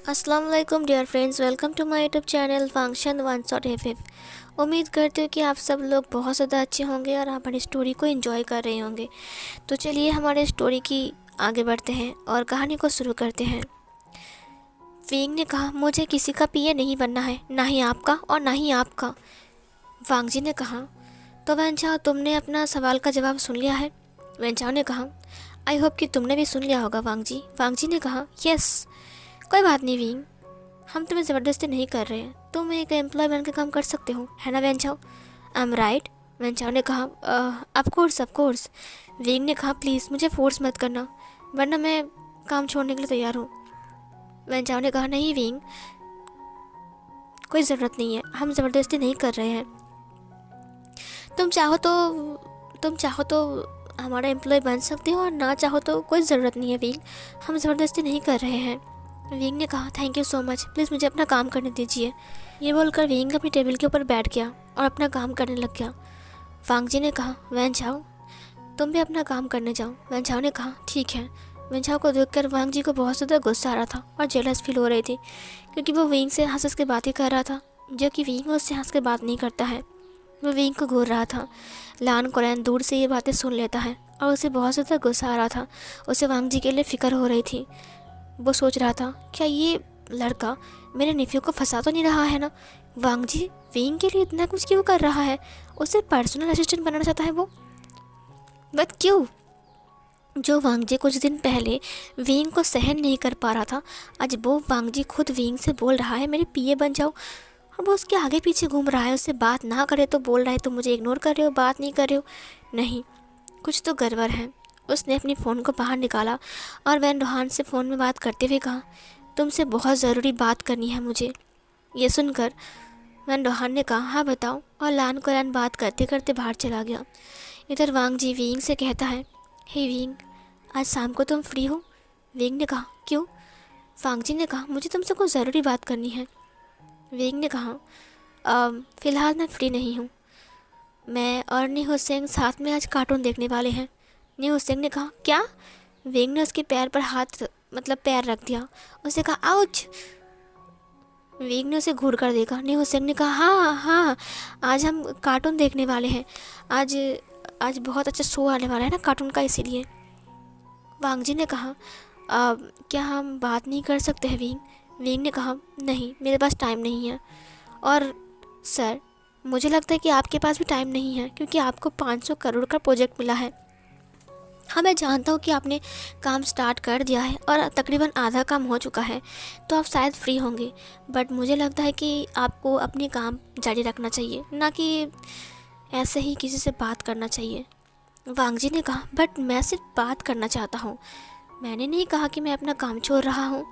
अस्सलाम वालेकुम dear friends, welcome to my YouTube channel function one shot F. उम्मीद करती हूँ कि आप सब लोग बहुत ज़्यादा अच्छे होंगे और हमारी स्टोरी को एंजॉय कर रहे होंगे। तो चलिए हमारे स्टोरी की आगे बढ़ते हैं और कहानी को शुरू करते हैं। विंग ने कहा, मुझे किसी का पीए नहीं बनना है, ना ही आपका और ना ही आपका। वांग जी ने कहा, तो वैनचाओ तुमने अपना सवाल का जवाब सुन लिया है? वैनचाओ ने कहा, आई होप कि तुमने भी सुन लिया होगा वांग जी। वांग जी ने कहा, यस। कोई बात नहीं विंग, हम तुम्हें ज़बरदस्ती नहीं कर रहे हैं, तुम एक एम्प्लॉय बन के काम कर सकते हो, है ना वेंचाओ? I am right? वेंचाओ ने कहा, ऑफ कोर्स। विंग ने कहा, प्लीज़ मुझे फोर्स मत करना, वरना मैं काम छोड़ने के लिए तैयार हूँ। वेंचाओ ने कहा, नहीं विंग, कोई ज़रूरत नहीं है, हम ज़बरदस्ती नहीं कर रहे हैं। तुम चाहो तो हमारा एम्प्लॉय बन सकते हो और ना चाहो तो कोई ज़रूरत नहीं है विंग, हम ज़बरदस्ती नहीं कर रहे हैं। विंग ने कहा, thank you so much, please मुझे अपना काम करने दीजिए। ये बोलकर विंग अपनी टेबल के ऊपर बैठ गया और अपना काम करने लग गया। वांग जी ने कहा, वैनचाओ तुम भी अपना काम करने जाओ। वैनचाओ ने कहा, ठीक है। वैनचाओ को देखकर वांग जी को बहुत ज़्यादा गुस्सा आ रहा था और जेलस फील हो रही थी, क्योंकि वो विंग से हंस के बात ही कर रहा था, जो कि विंग उससे हंस के बात नहीं करता है। वो विंग को घूर रहा था। लान कोरैन दूर से ये बातें सुन लेता है और उसे बहुत ज़्यादा गुस्सा आ रहा था। उसे वांग जी के लिए फ़िक्र हो रही थी। वो सोच रहा था, क्या ये लड़का मेरे नेफ्यू को फंसा तो नहीं रहा है ना? वांग जी विंग के लिए इतना कुछ क्यों कर रहा है? उसे पर्सनल असिस्टेंट बनाना चाहता है वो, बट क्यों? जो वांग जी कुछ दिन पहले विंग को सहन नहीं कर पा रहा था, आज वो वांग जी खुद विंग से बोल रहा है मेरे पीए बन जाओ, और वो उसके आगे पीछे घूम रहा है। उससे बात ना करे तो बोल रहा है तुम मुझे इग्नोर कर रहे हो, बात नहीं कर रहे हो। नहीं, कुछ तो गड़बड़ है। उसने अपनी फ़ोन को बाहर निकाला और वैन रोहान से फ़ोन में बात करते हुए कहा, तुमसे बहुत ज़रूरी बात करनी है मुझे। ये सुनकर वैन रोहान ने कहा, हाँ बताओ, और लान कोरैन बात करते करते बाहर चला गया। इधर वांग जी विंग से कहता है, हे विंग, आज शाम को तुम फ्री हो? विंग ने कहा, क्यों? वांग जी ने कहा, मुझे तुमसे कुछ ज़रूरी बात करनी है। विंग ने कहा, फ़िलहाल मैं फ्री नहीं हूँ, मैं और नीहू सिंह साथ में आज कार्टून देखने वाले हैं। नीहू सिंह ने कहा, क्या? विंग ने उसके पैर पर पैर रख दिया। उसने कहा, आउच। विंग ने उसे घूर कर देखा। नीहू सिंह ने कहा, हाँ हाँ, आज हम कार्टून देखने वाले हैं, आज आज बहुत अच्छा शो आने वाला है ना कार्टून का, इसीलिए। वांग जी ने कहा, क्या हम बात नहीं कर सकते हैं विंग? विंग ने कहा, नहीं, मेरे पास टाइम नहीं है। और सर, मुझे लगता है कि आपके पास भी टाइम नहीं है, क्योंकि आपको 500 करोड़ का प्रोजेक्ट मिला है। हाँ, मैं जानता हूँ कि आपने काम स्टार्ट कर दिया है और तकरीबन आधा काम हो चुका है, तो आप शायद फ्री होंगे, बट मुझे लगता है कि आपको अपनी काम जारी रखना चाहिए, ना कि ऐसे ही किसी से बात करना चाहिए। वांग जी ने कहा, बट मैं सिर्फ बात करना चाहता हूँ, मैंने नहीं कहा कि मैं अपना काम छोड़ रहा हूँ।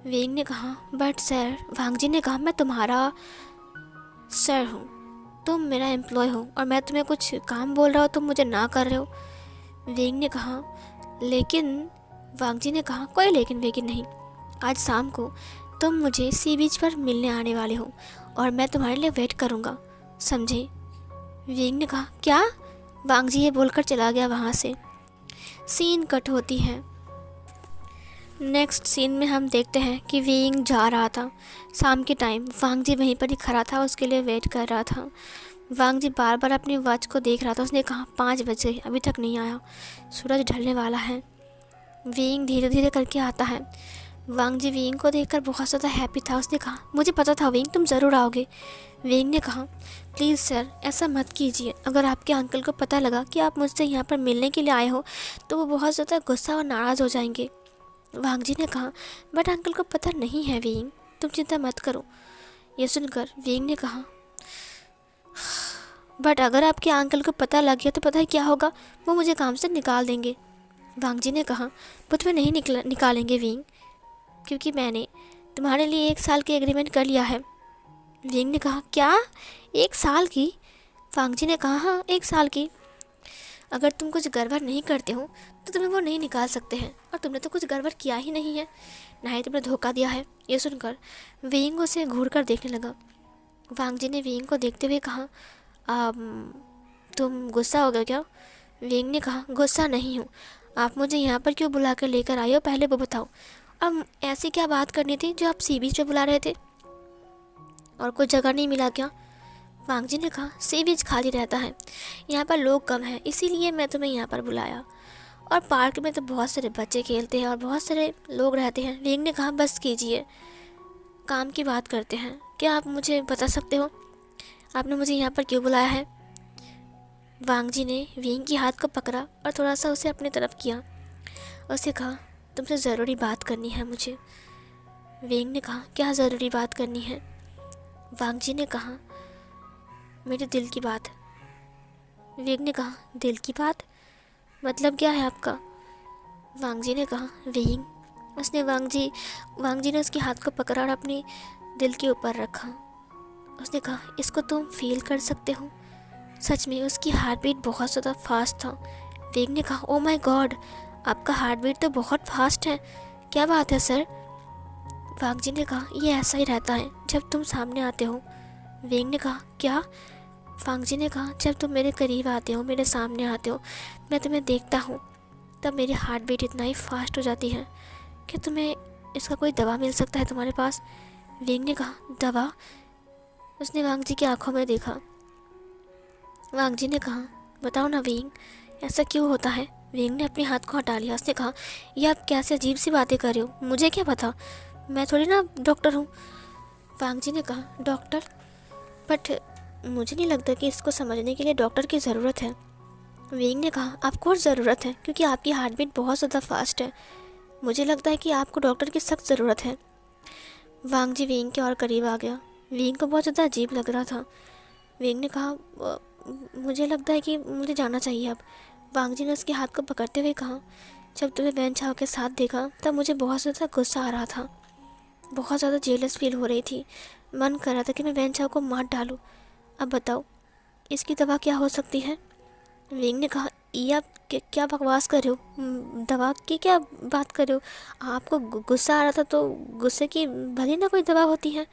विंग ने कहा, बट सर, वांग जी ने कहा, मैं तुम्हारा सर हूँ, तुम मेरा एम्प्लॉय हो, और मैं तुम्हें कुछ काम बोल रहा हूँ, तुम मुझे ना कर रहे हो। विंग ने कहा, लेकिन वांग जी ने कहा, कोई लेकिन वेकिन नहीं, आज शाम को तुम मुझे सी बीच पर मिलने आने वाले हो और मैं तुम्हारे लिए वेट करूँगा, समझे? विंग ने कहा, क्या? वांग जी ये बोलकर चला गया वहाँ से। सीन कट होती है। नेक्स्ट सीन में हम देखते हैं कि विंग जा रहा था। शाम के टाइम वांग जी वहीं पर ही खड़ा था, उसके लिए वेट कर रहा था। वांग जी बार बार अपनी वॉच को देख रहा था। उसने कहा, 5 बज गए, अभी तक नहीं आया, सूरज ढलने वाला है। विंग धीरे धीरे करके आता है। वांग जी विंग को देखकर बहुत ज़्यादा हैप्पी था। उसने कहा, मुझे पता था विंग तुम ज़रूर आओगे। विंग ने कहा, प्लीज़ सर, ऐसा मत कीजिए, अगर आपके अंकल को पता लगा कि आप मुझसे यहाँ पर मिलने के लिए आए हो तो वो बहुत ज़्यादा गुस्सा और नाराज़ हो जाएंगे। वांग जी ने कहा, बट अंकल को पता नहीं है विंग, तुम चिंता मत करो। ये सुनकर विंग ने कहा, बट अगर आपके अंकल को पता लग गया तो पता है क्या होगा, वो मुझे काम से निकाल देंगे। वांग जी ने कहा, वो तुम्हें नहीं निकालेंगे विंग, क्योंकि मैंने तुम्हारे लिए 1 साल की एग्रीमेंट कर लिया है। विंग ने कहा, क्या? 1 साल की? वांग जी ने कहा, हाँ, 1 साल की। अगर तुम कुछ गड़बड़ नहीं करते हो तो तुम्हें वो नहीं निकाल सकते हैं, और तुमने तो कुछ गड़बड़ किया ही नहीं है, ना ही तुमने धोखा दिया है। ये सुनकर विंग उसे घूर कर देखने लगा। वांग जी ने विंग को देखते हुए कहा, तुम गुस्सा हो गए क्या? विंग ने कहा, गुस्सा नहीं हूँ, आप मुझे यहाँ पर क्यों बुला कर लेकर आए हो, पहले वो बताओ। अब ऐसी क्या बात करनी थी जो आप सी बीच पे बुला रहे थे? और कोई जगह नहीं मिला क्या? वांग जी ने कहा, सी बीच खाली रहता है, यहाँ पर लोग कम हैं, इसीलिए मैं तुम्हें यहाँ पर बुलाया। और पार्क में तो बहुत सारे बच्चे खेलते हैं और बहुत सारे लोग रहते हैं। विंग ने कहा, बस कीजिए, काम की बात करते हैं। क्या आप मुझे बता सकते हो आपने मुझे यहाँ पर क्यों बुलाया है? वांग जी ने विंग की हाथ को पकड़ा और थोड़ा सा उसे अपनी तरफ किया। उससे कहा, तुमसे ज़रूरी बात करनी है मुझे। विंग ने कहा, क्या ज़रूरी बात करनी है? वांग जी ने कहा, मेरे दिल की बात। विंग ने कहा, दिल की बात मतलब क्या है आपका? वांग जी ने कहा, विंग। उसने वांग जी ने उसके हाथ को पकड़ा और अपनी दिल के ऊपर रखा। उसने कहा, इसको तुम फील कर सकते हो? सच में उसकी हार्ट बीट बहुत ज़्यादा फास्ट था। विंग ने कहा, ओ माय गॉड, आपका हार्ट बीट तो बहुत फास्ट है, क्या बात है सर? वांग जी ने कहा, ये ऐसा ही रहता है जब तुम सामने आते हो। विंग ने कहा, क्या? वांग जी ने कहा, जब तुम मेरे करीब आते हो, मेरे सामने आते हो, मैं तुम्हें देखता हूँ, तब मेरी हार्ट बीट इतना ही फास्ट हो जाती है। क्या तुम्हें इसका कोई दवा मिल सकता है तुम्हारे पास? विंग ने कहा, दवा? उसने वांग जी की आंखों में देखा। वांग जी ने कहा, बताओ ना विंग, ऐसा क्यों होता है? विंग ने अपने हाथ को हटा लिया। उसने कहा, ये आप कैसे अजीब सी बातें कर रहे हो, मुझे क्या पता, मैं थोड़ी ना डॉक्टर हूँ। वांग जी ने कहा, डॉक्टर? बट मुझे नहीं लगता कि इसको समझने के लिए डॉक्टर की ज़रूरत है। विंग ने कहा, आपको ज़रूरत है क्योंकि आपकी हार्ट बीट बहुत ज़्यादा फास्ट है। मुझे लगता है कि आपको डॉक्टर की सख्त ज़रूरत है। वांग जी विंग के और करीब आ गया। विंग को बहुत ज़्यादा अजीब लग रहा था। विंग ने कहा, मुझे लगता है कि मुझे जाना चाहिए अब। वांग जी ने उसके हाथ को पकड़ते हुए कहा, जब तुम्हें वैन चाओ के साथ देखा तब मुझे बहुत ज़्यादा गुस्सा आ रहा था, बहुत ज़्यादा जेलस फील हो रही थी, मन कर रहा था कि मैं वैन चाओ को मार डालूँ। अब बताओ, इसकी दवा क्या हो सकती है? विंग ने कहा, ये आप क्या बकवास कर रहे हो? दवा की क्या बात कर रहे हो? आपको गुस्सा आ रहा था तो गुस्से की भली ना कोई दवा होती है।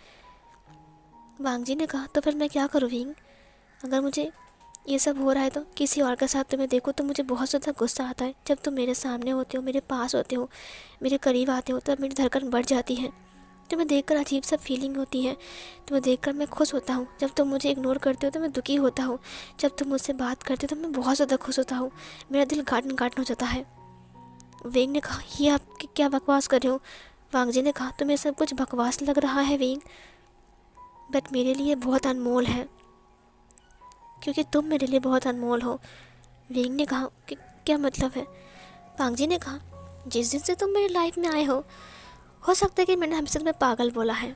वांग जी ने कहा, तो फिर मैं क्या करूँ विंग? अगर मुझे ये सब हो रहा है तो किसी और के साथ तुम्हें देखो तो मुझे बहुत ज़्यादा गुस्सा आता है। जब तुम मेरे सामने होते हो, मेरे पास होते हो, मेरे करीब आते हो, तब मेरी धड़कन बढ़ जाती है। तुम्हें देखकर अजीब सा फीलिंग होती है। तुम्हें देखकर मैं खुश होता हूँ। जब तुम मुझे इग्नोर करते हो तो मैं दुखी होता हूँ। जब तुम मुझसे बात करते हो तो मैं बहुत ज़्यादा खुश होता हूँ। मेरा दिल गार्डन गार्डन हो जाता है। वेंग ने कहा, ये आप क्या बकवास कर रहे हो? वांग जी ने कहा, तुम्हें सब कुछ बकवास लग रहा है वेंग, बट मेरे लिए बहुत अनमोल है, क्योंकि तुम मेरे लिए बहुत अनमोल हो। वेंग ने कहा, कि क्या मतलब है? वांग जी ने कहा, जिस दिन से तुम मेरी लाइफ में आए हो सकता है कि मैंने हमेशा तुम्हें पागल बोला है,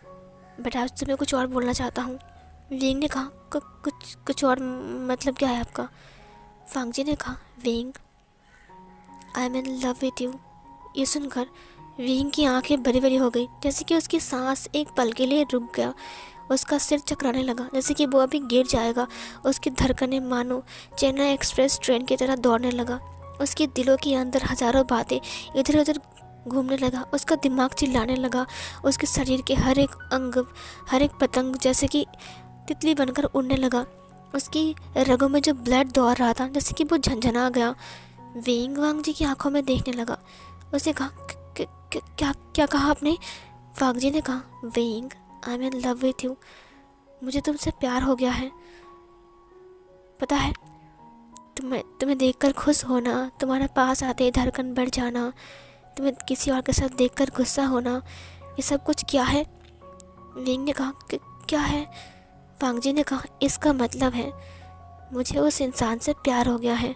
बट आज तुम्हें कुछ और बोलना चाहता हूँ। वेंग ने कहा, कुछ कुछ और मतलब क्या है आपका? वांग जी ने कहा, वेंग, I am in love with you. ये सुनकर वेंग की आंखें बड़ी बड़ी हो गई, जैसे कि उसकी सांस एक पल के लिए रुक गया। उसका सिर चकराने लगा जैसे कि वो अभी गिर जाएगा। उसकी धड़कनें मानो चेन्नई एक्सप्रेस ट्रेन की तरह दौड़ने लगा। उसके दिलों के अंदर हजारों बातें इधर उधर घूमने लगा। उसका दिमाग चिल्लाने लगा। उसके शरीर के हर एक अंग, हर एक पतंग जैसे कि तितली बनकर उड़ने लगा। उसकी रगों में जो ब्लड दौड़ रहा था जैसे कि वो झंझना गया। वेंग वांग जी की आंखों में देखने लगा। उसने कहा, क्या क्या कहा आपने? वांग जी ने कहा, वेंग, I am in love with you. मुझे तुमसे प्यार हो गया है। पता है, तुम्हें देखकर खुश होना, तुम्हारे पास आते ही धड़कन बढ़ जाना, तुम्हें किसी और के साथ देखकर गुस्सा होना, ये सब कुछ क्या है? वेंग ने कहा, क्या है? वांग जी ने कहा, इसका मतलब है मुझे उस इंसान से प्यार हो गया है।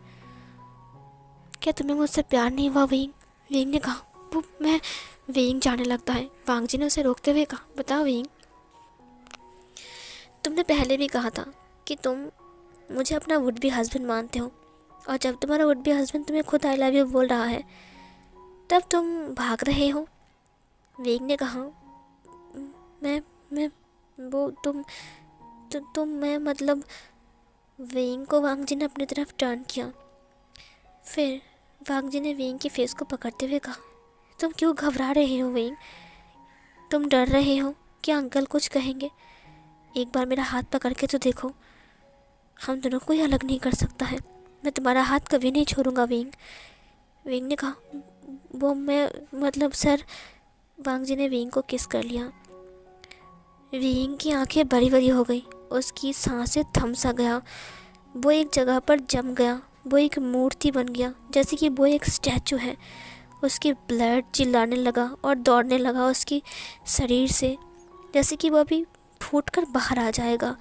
क्या तुम्हें मुझसे प्यार नहीं हुआ वेंग? वेंग ने कहा, वो मैं। वेंग जाने लगता है। वांग जी ने उसे रोकते हुए कहा, बताओ वेंग, तुमने पहले भी कहा था कि तुम मुझे अपना वुड बी हस्बैंड मानते हो, और जब तुम्हारा वुड बी हस्बैंड तुम्हें खुद आई लव यू बोल रहा है तब तुम भाग रहे हो। वेंग ने कहा, मैं वो तुम मैं मतलब। वेंग को वांग जी ने अपनी तरफ टर्न किया। फिर वांग जी ने वेंग के फेस को पकड़ते हुए कहा, तुम क्यों घबरा रहे हो वेंग? तुम डर रहे हो क्या अंकल कुछ कहेंगे? एक बार मेरा हाथ पकड़ के तो देखो, हम दोनों को ही अलग नहीं कर सकता है। मैं तुम्हारा हाथ कभी नहीं छोड़ूंगा वेंग। वेंग ने कहा, वो मैं मतलब सर। वांग जी ने विंग को किस कर लिया। विंग की आंखें बड़ी बड़ी हो गई, उसकी सांसें थम सा गया, वो एक जगह पर जम गया, वो एक मूर्ति बन गया, जैसे कि वो एक स्टैचू है। उसकी ब्लड चिल्लाने लगा और दौड़ने लगा उसकी शरीर से, जैसे कि वो अभी फूट कर बाहर आ जाएगा।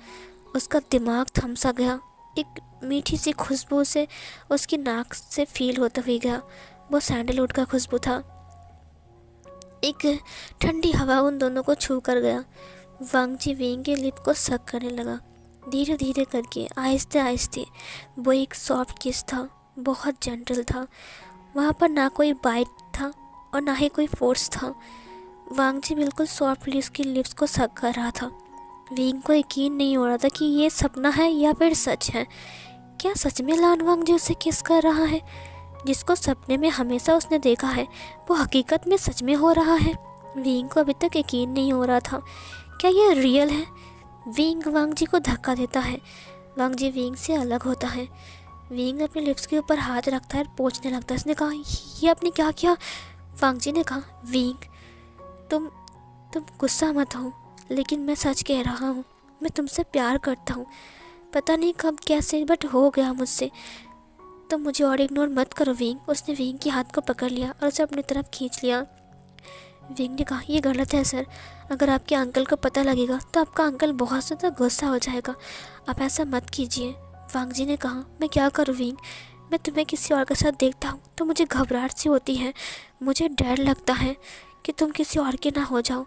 उसका दिमाग थम सा गया, एक मीठी सी खुशबू से उसकी नाक से फील होता हुई गया। वो सैंडलवुड का खुशबू था। एक ठंडी हवा उन दोनों को छू कर गया। वांग जी विंग के लिप को सक करने लगा, धीरे धीरे करके, आहिस्ते आहिस्ते। वो एक सॉफ्ट किस था, बहुत जेंटल था। वहाँ पर ना कोई बाइट था और ना ही कोई फोर्स था। वांग जी बिल्कुल सॉफ्टली उसकी लिप्स को सक कर रहा था। विंग को यकीन नहीं हो रहा था कि ये सपना है या फिर सच है। क्या सच में लान वांग जी उसे किस कर रहा है? जिसको सपने में हमेशा उसने देखा है, वो हकीकत में सच में हो रहा है। विंग को अभी तक यकीन नहीं हो रहा था, क्या ये रियल है? विंग वांग जी को धक्का देता है। वांग जी विंग से अलग होता है। विंग अपने लिप्स के ऊपर हाथ रखता है और पोंछने लगता है। उसने कहा, ये आपने क्या किया? वांग जी ने कहा, विंग तुम गुस्सा मत हो, लेकिन मैं सच कह रहा हूँ, मैं तुमसे प्यार करता हूँ। पता नहीं कब कैसे बट हो गया मुझसे। तुम मुझे और इग्नोर मत करो विंग। उसने विंग के हाथ को पकड़ लिया और उसे अपनी तरफ खींच लिया। विंग ने कहा, ये गलत है सर, अगर आपके अंकल को पता लगेगा तो आपका अंकल बहुत ज़्यादा गुस्सा हो जाएगा, आप ऐसा मत कीजिए। वांग जी ने कहा, मैं क्या करूँ विंग, मैं तुम्हें किसी और के साथ देखता हूँ तो मुझे घबराहट सी होती है, मुझे डर लगता है कि तुम किसी और के ना हो जाओ।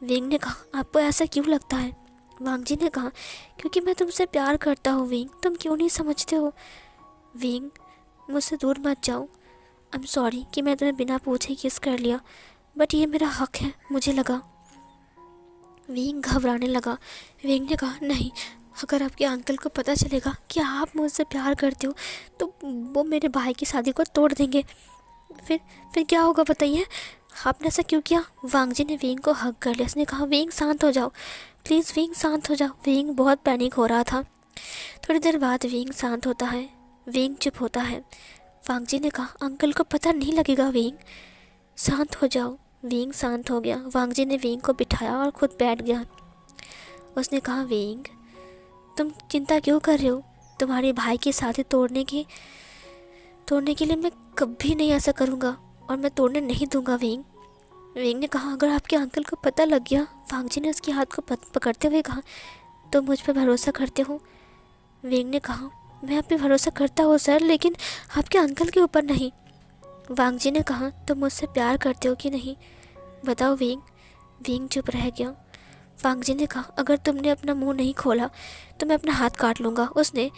विंग ने कहा, आपको ऐसा क्यों लगता है? वांग जी ने कहा, क्योंकि मैं तुमसे प्यार करता हूँ विंग, तुम क्यों नहीं समझते हो? विंग मुझसे दूर मत जाओ, आई एम सॉरी कि मैं तुम्हें बिना पूछे किस कर लिया, बट ये मेरा हक है, मुझे लगा। विंग घबराने लगा। विंग ने कहा, नहीं, अगर आपके अंकल को पता चलेगा कि आप मुझसे प्यार करते हो तो वो मेरे भाई की शादी को तोड़ देंगे। फिर क्या होगा बताइए? आपने ऐसा क्यों किया? वांग जी ने विंग को हग कर लिया। उसने कहा, विंग शांत हो जाओ, प्लीज़ विंग शांत हो जाओ। विंग बहुत पैनिक हो रहा था। थोड़ी देर बाद विंग शांत होता है, विंग चुप होता है। वांग जी ने कहा, अंकल को पता नहीं लगेगा विंग, शांत हो जाओ। विंग शांत हो गया। वांग जी ने विंग को बिठाया और खुद बैठ गया। उसने कहा, विंग तुम चिंता क्यों कर रहे हो? तुम्हारे भाई की शादी तोड़ने के लिए मैं कभी नहीं ऐसा करूँगा और मैं तोड़ने नहीं दूंगा विंग। विंग ने कहा, अगर आपके अंकल को पता लग गया, वांग जी ने उसके हाथ को पकड़ते हुए कहा, तो मुझ पर भरोसा करते हो? विंग ने कहा, मैं आप पे भरोसा करता हूँ सर, लेकिन आपके अंकल के ऊपर नहीं। वांग जी ने कहा, तुम मुझसे प्यार करते हो कि नहीं, बताओ विंग। विंग चुप रह गया। वांग जी ने कहा, अगर तुमने अपना मुंह नहीं खोला तो मैं अपना हाथ काट लूँगा। उसने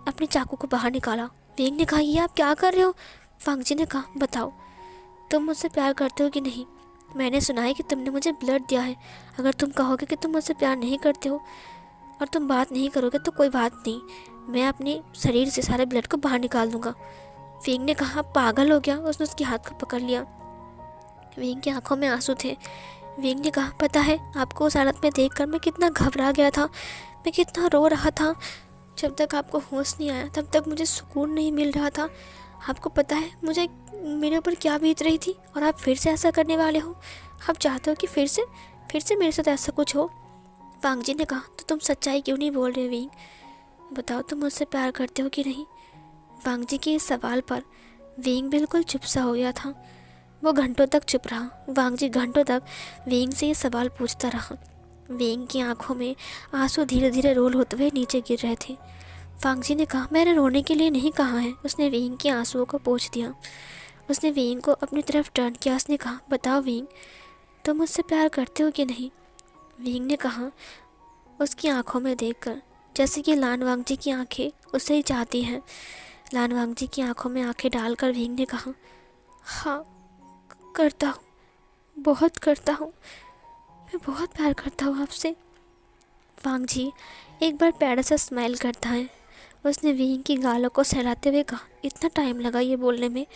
अपने चाकू को बाहर निकाला। विंग ने कहा, ये आप क्या कर रहे हो? वांग जी ने कहा, बताओ तुम मुझसे प्यार करते हो कि नहीं? मैंने सुना है कि तुमने मुझे ब्लड दिया है, अगर तुम कहोगे कि तुम मुझसे प्यार नहीं करते हो और तुम बात नहीं करोगे तो कोई बात नहीं, मैं अपने शरीर से सारे ब्लड को बाहर निकाल दूंगा। विंग ने कहा, पागल हो गया? उसने उसके हाथ को पकड़ लिया। विंग की आंखों में आंसू थे। विंग ने कहा, पता है आपको उस हालत में देखकर मैं कितना घबरा गया था, मैं कितना रो रहा था। जब तक आपको होश नहीं आया तब तक मुझे सुकून नहीं मिल रहा था। आपको पता है मुझे मेरे ऊपर क्या बीत रही थी, और आप फिर से ऐसा करने वाले हो? आप चाहते हो कि फिर से मेरे साथ ऐसा कुछ हो? वांग जी ने कहा, तो तुम सच्चाई क्यों नहीं बोल रहे विंग? बताओ तुम मुझसे प्यार करते हो कि नहीं? वांग जी के इस सवाल पर विंग बिल्कुल चुप सा हो गया था। वो घंटों तक चुप रहा। वांग जी घंटों तक विंग से ये सवाल पूछता रहा। विंग की आंखों में आंसू धीरे धीरे रोल होते हुए नीचे गिर रहे थे। वांग जी ने कहा, मैंने रोने के लिए नहीं कहा है। उसने विंग के आंसुओं को पोंछ दिया। उसने विंग को अपनी तरफ टर्न किया। उसने कहा, बताओ विंग, तुम मुझसे प्यार करते हो कि नहीं? विंग ने कहा, उसकी आंखों में देखकर, जैसे कि लान वांग जी की आंखें उसे ही चाहती हैं। लान वांग जी की आंखों में आंखें डालकर विंग ने कहा, हाँ करता हूँ, बहुत करता हूँ, मैं बहुत प्यार करता हूँ आपसे। वांग जी एक बार प्यारा सा स्माइल करता है। उसने विंग की गालों को सहलाते हुए कहा, इतना टाइम लगा ये बोलने में?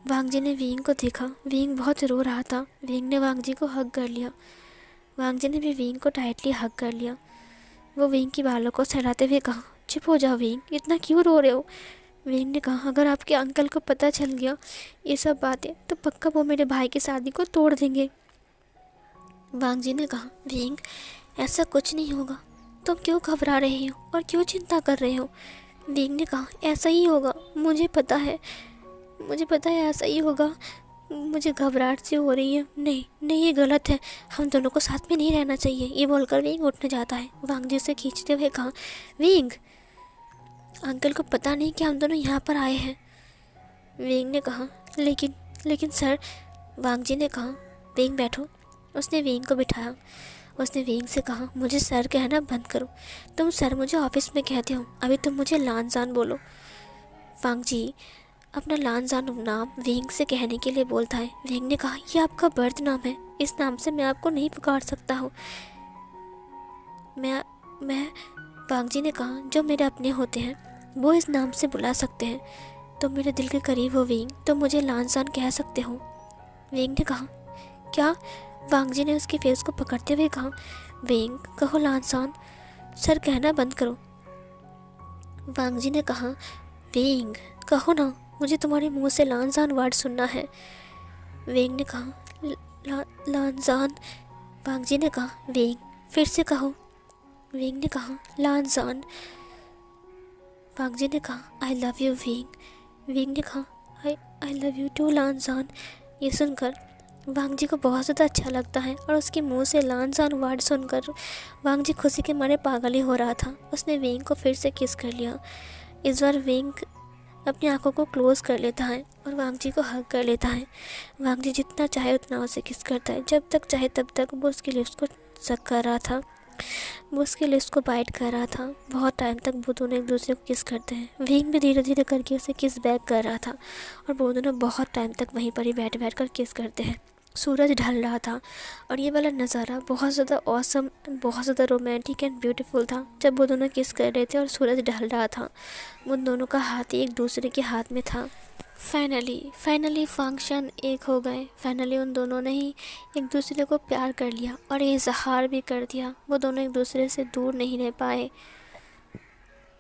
वांग जी ने विंग को देखा। विंग बहुत रो रहा था। विंग ने वांग जी को हग कर लिया। वांग जी ने भी विंग को टाइटली हग कर लिया। वो विंग की बालों को सहलाते हुए कहा, चुप हो जाओ विंग, इतना क्यों रो रहे हो? विंग ने कहा अगर आपके अंकल को पता चल गया ये सब बातें तो पक्का वो मेरे भाई की शादी को तोड़ देंगे। वांग जी ने कहा विंग ऐसा कुछ नहीं होगा, तुम क्यों घबरा रहे हो और क्यों चिंता कर रहे हो। विंग ने कहा ऐसा ही होगा, मुझे पता है ऐसा ही होगा, मुझे घबराहट सी हो रही है। नहीं नहीं ये गलत है, हम दोनों को साथ में नहीं रहना चाहिए। ये बोलकर विंग उठने जाता है। वांग जी से खींचते हुए कहा विंग अंकल को पता नहीं कि हम दोनों यहाँ पर आए हैं। विंग ने कहा लेकिन सर। वांग जी ने कहा विंग बैठो। उसने विंग को बिठाया। उसने विंग से कहा मुझे सर कहना बंद करो, तुम सर मुझे ऑफिस में कहते हो, अभी तुम मुझे लानजान बोलो। वांग जी अपना लानजान नाम विंग से कहने के लिए बोलता है। विंग ने कहा यह आपका बर्थ नाम है, इस नाम से मैं आपको नहीं पुकार सकता हूँ। मैं वांग जी ने कहा जो मेरे अपने होते हैं वो इस नाम से बुला सकते हैं, तुम मेरे दिल के करीब हो विंग, तुम मुझे लानजान कह सकते हो। विंग ने कहा क्या। वांग जी ने उसके फेस को पकड़ते हुए कहा विंग कहो लानजान, सर कहना बंद करो। वांग जी ने कहा विंग कहो ना, मुझे तुम्हारे मुंह से लानजान वर्ड सुनना है। विंग ने कहा लानजान। वांग जी ने कहा विंग फिर से कहो। विंग ने कहा लानजान। वांग जी ने कहा I love you wing. Wing ने कहा आई लव यू टू लानजान। ये सुनकर वांग जी को बहुत ज़्यादा अच्छा लगता है और उसके मुंह से लानजान वर्ड सुनकर वांग जी खुशी के मारे पागल ही हो रहा था। उसने विंग को फिर से किस कर लिया। इस बार विंग अपनी आंखों को क्लोज कर लेता है और वांग जी को हग कर लेता है। वांग जी जितना चाहे उतना उसे किस करता है, जब तक चाहे तब तक वो उसकी लिप्स को सक कर रहा था, वो उसके लिप्स को बाइट कर रहा था। बहुत टाइम तक वो दोनों एक दूसरे को किस करते हैं। विंग भी धीरे धीरे करके उसे किस बैक कर रहा था और वो दोनों बहुत टाइम तक वहीं पर ही बैठ कर किस करते हैं। सूरज ढल रहा था और ये वाला नज़ारा बहुत ज़्यादा ऑसम, बहुत ज़्यादा रोमांटिक एंड ब्यूटीफुल था। जब वो दोनों किस कर रहे थे और सूरज ढल रहा था, उन दोनों का हाथ ही एक दूसरे के हाथ में था। फाइनली फंक्शन एक हो गए। फाइनली उन दोनों ने ही एक दूसरे को प्यार कर लिया और इजहार भी कर दिया। वो दोनों एक दूसरे से दूर नहीं रह पाए।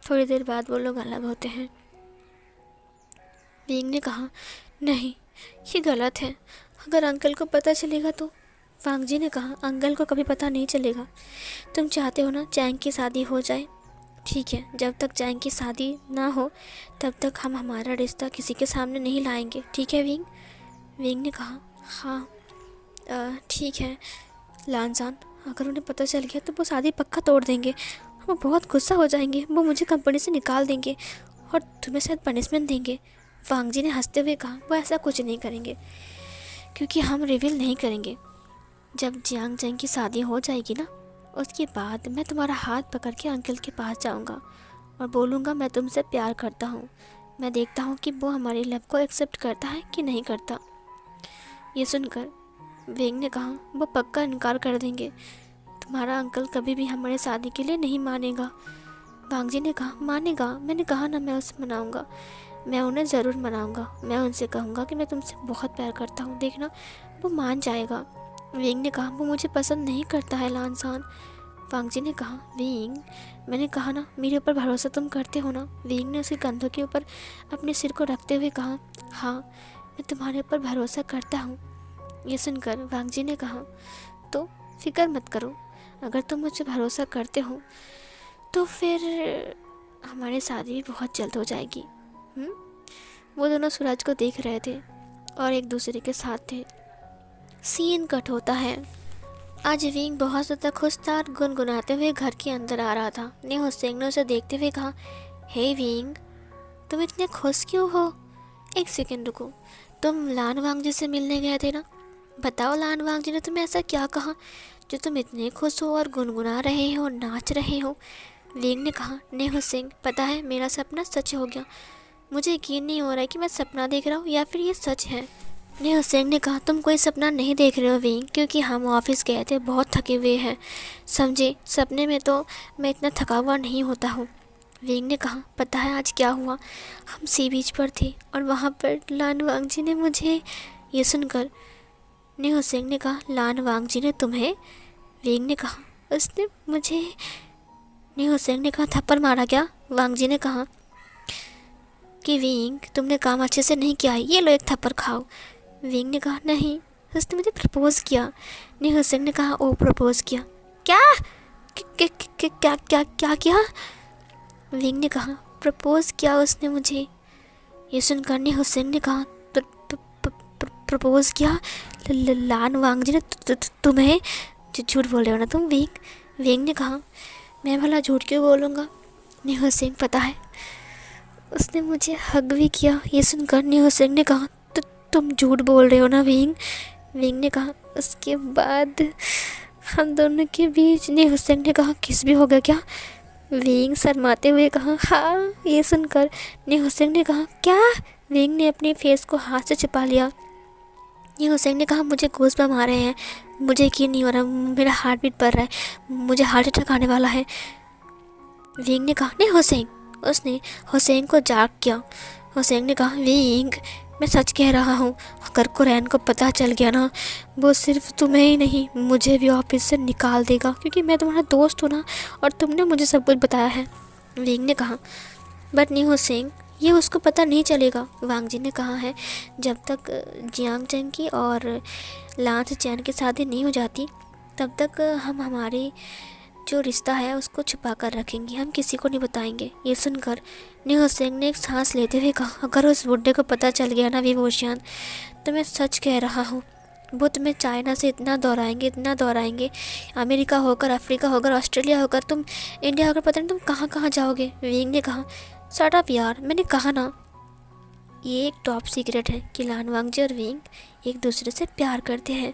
थोड़ी देर बाद वो लोग अलग होते हैं। विंग ने कहा नहीं ये गलत है, अगर अंकल को पता चलेगा तो। वांग जी ने कहा अंकल को कभी पता नहीं चलेगा। तुम चाहते हो ना चैंग की शादी हो जाए, ठीक है, जब तक चैंग की शादी ना हो तब तक हम हमारा रिश्ता किसी के सामने नहीं लाएंगे, ठीक है विंग। विंग ने कहा हाँ ठीक है लानजान, अगर उन्हें पता चल गया तो वो शादी पक्का तोड़ देंगे, वो बहुत गुस्सा हो जाएंगे, वो मुझे कंपनी से निकाल देंगे और तुम्हें शायद पनिशमेंट देंगे। वांग जी ने हंसते हुए कहा वो ऐसा कुछ नहीं करेंगे क्योंकि हम रिवील नहीं करेंगे। जब जियांग चैंग की शादी हो जाएगी ना, उसके बाद मैं तुम्हारा हाथ पकड़ के अंकल के पास जाऊंगा और बोलूँगा मैं तुमसे प्यार करता हूँ। मैं देखता हूँ कि वो हमारे लव को एक्सेप्ट करता है कि नहीं करता। ये सुनकर विंग ने कहा वो पक्का इनकार कर देंगे, तुम्हारा अंकल कभी भी हमारे शादी के लिए नहीं मानेगा। वांग जी ने कहा मानेगा, मैंने कहा ना मैं उसे मनाऊँगा, मैं उन्हें ज़रूर मनाऊँगा। मैं उनसे कहूँगा कि मैं तुमसे बहुत प्यार करता हूँ, देखना वो मान जाएगा। विंग ने कहा वो मुझे पसंद नहीं करता है लानजान। वांग जी ने कहा विंग मैंने कहा ना मेरे ऊपर भरोसा तुम करते हो ना। विंग ने उसके कंधों के ऊपर अपने सिर को रखते हुए कहा हाँ मैं तुम्हारे ऊपर भरोसा करता हूँ। ये सुनकर वांग जी ने कहा तो फिक्र मत करो, अगर तुम मुझे भरोसा करते हो तो फिर हमारी शादी भी बहुत जल्द हो जाएगी। वो दोनों सूरज को देख रहे थे और एक दूसरे के साथ थे। सीन कट होता है। आज विंग बहुत ज़्यादा खुश था और गुनगुनाते हुए घर के अंदर आ रहा था। नेहो सिंह ने उसे देखते हुए कहा हे विंग तुम इतने खुश क्यों हो। एक सेकंड रुको, तुम लान वांग जी से मिलने गए थे ना, बताओ लान वांग जी ने तुम्हें ऐसा क्या कहा जो तुम इतने खुश हो और गुनगुना रहे हो, नाच रहे हो। विंग ने कहा नेहो सिंह पता है मेरा सपना सच हो गया, मुझे यकीन नहीं हो रहा है कि मैं सपना देख रहा हूँ या फिर ये सच है। नेहो सिंह ने कहा तुम कोई सपना नहीं देख रहे हो विंग, क्योंकि हम ऑफिस गए थे, बहुत थके हुए हैं, समझे, सपने में तो मैं इतना थका हुआ नहीं होता हूँ। विंग ने कहा पता है आज क्या हुआ, हम सी बीच पर थे और वहाँ पर लान वांग जी ने मुझे। ये सुनकर नेहो सिंह ने कहा लान वांग जी ने तुम्हें। विंग ने कहा उसने मुझे। नेहो सिंह ने कहा थप्पड़ मारा क्या। वांग जी ने कहा कि विंग तुमने काम अच्छे से नहीं किया है, ये लो एक थप्पड़ खाओ। विंग ने कहा नहीं, उसने मुझे प्रपोज़ किया। नेहा सिंह ने कहा ओ प्रपोज़ किया? क्या क्या क्या क्या क्या किया? विंग ने कहा प्रपोज़ किया उसने मुझे। ये सुनकर नेहा सिंह ने कहा प्रपोज़ किया लान वांगजी ने तुम्हें? झूठ बोल रहे हो ना तुम विंग? विंग ने कहा मैं भला झूठ क्यों बोलूँगा? नेहा सिंह पता है उसने मुझे हग भी किया। ये सुनकर नेहा सिंह ने कहा तो तुम झूठ बोल रहे हो ना विंग? विंग ने कहा उसके बाद हम दोनों के बीच नेहा सिंह ने कहा किस भी हो गया क्या? विंग शर्माते हुए कहा हाँ। ये सुनकर नेहा सिंह ने कहा क्या? विंग ने अपने फेस को हाथ से छिपा लिया। नेहा सिंह ने कहा मुझे गूज़बम्प आ रहे हैं, मुझे यकीन नहीं हो रहा, मेरा हार्ट बीट बढ़ रहा है, मुझे हार्ट अटैक आने वाला है। विंग ने कहा नहीं हुसैन। उसने हुसैन को जाग किया। हुसैन ने कहा विंग मैं सच कह रहा हूँ, अगर कुरैन को पता चल गया ना, वो सिर्फ तुम्हें ही नहीं मुझे भी ऑफिस से निकाल देगा, क्योंकि मैं तुम्हारा दोस्त हूँ ना और तुमने मुझे सब कुछ बताया है। विंग ने कहा बट नहीं हुसैन, ये उसको पता नहीं चलेगा। वांग जी ने कहा है जब तक जियांग चंग की और लांच चैन की शादी नहीं हो जाती तब तक हम हमारी जो रिश्ता है उसको छुपा कर रखेंगे, हम किसी को नहीं बताएंगे। ये सुनकर नेहा सिंह ने एक सांस लेते हुए कहा अगर उस बुढ़े को पता चल गया ना विभूषण, तो मैं सच कह रहा हूँ वो तुम्हें चाइना से इतना दौड़ाएंगे, अमेरिका होकर, अफ्रीका होकर, ऑस्ट्रेलिया होकर, तुम इंडिया होकर, पता नहीं तुम कहाँ कहाँ जाओगे। विंग ने कहा शट अप यार, मैंने कहा ना ये एक टॉप सीक्रेट है कि लान वांगजी और विंग एक दूसरे से प्यार करते हैं।